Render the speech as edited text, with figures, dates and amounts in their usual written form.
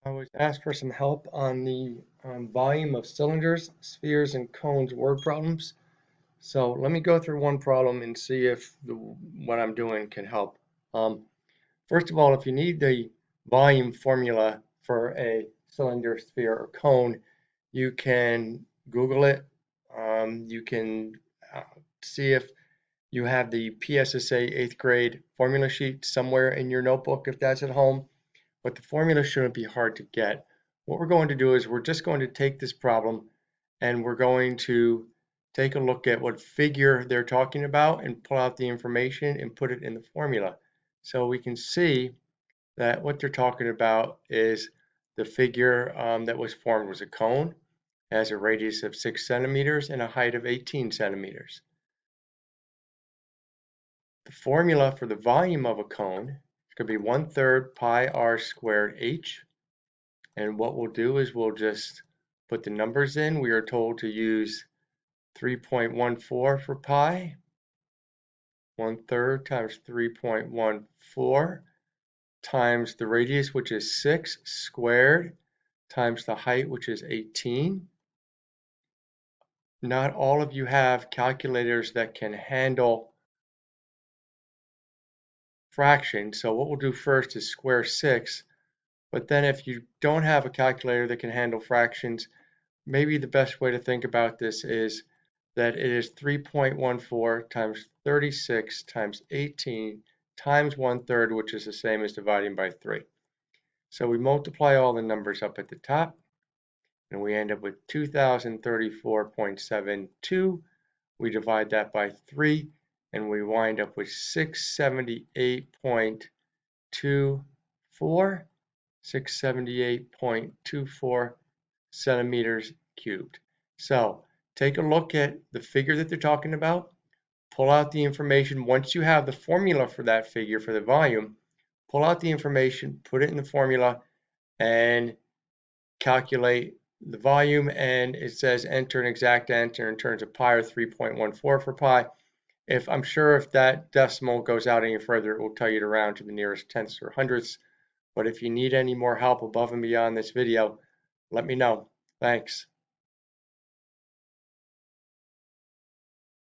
I was asked for some help on the volume of cylinders, spheres, and cones word problems. So let me go through one problem and see if what I'm doing can help. Um, First of all, if you need the volume formula for a cylinder, sphere, or cone, you can Google it. You can uh, see if you have the PSSA 8th grade formula sheet somewhere in your notebook if that's at home, but the formula shouldn't be hard to get. What we're going to do is we're just going to take this problem and we're going to take a look at what figure they're talking about and pull out the information and put it in the formula. So we can see that what they're talking about is the figure that was formed was a cone, has a radius of 6 centimeters and a height of 18 centimeters. The formula for the volume of a cone is going to be 1/3 pi r squared h. And what we'll do is we'll just put the numbers in. We are told to use 3.14 for pi. 1/3 times 3.14 times the radius, which is 6 squared, times the height, which is 18. Not all of you have calculators that can handle fractions. So what we'll do first is square 6. But then if you don't have a calculator that can handle fractions, maybe the best way to think about this is that it is 3.14 times 36 times 18 times 1/3, which is the same as dividing by 3. So we multiply all the numbers up at the top, and we end up with 2034.72. We divide that by 3, and we wind up with 678.24, 678.24 centimeters cubed. So take a look at the figure that they're talking about, pull out the information. Once you have the formula for that figure for the volume, pull out the information, put it in the formula, and calculate the volume. And it says enter an exact answer in terms of pi, or 3.14 for pi. I'm sure if that decimal goes out any further, it will tell you to round to the nearest tenths or hundredths. But if you need any more help above and beyond this video, let me know. Thanks.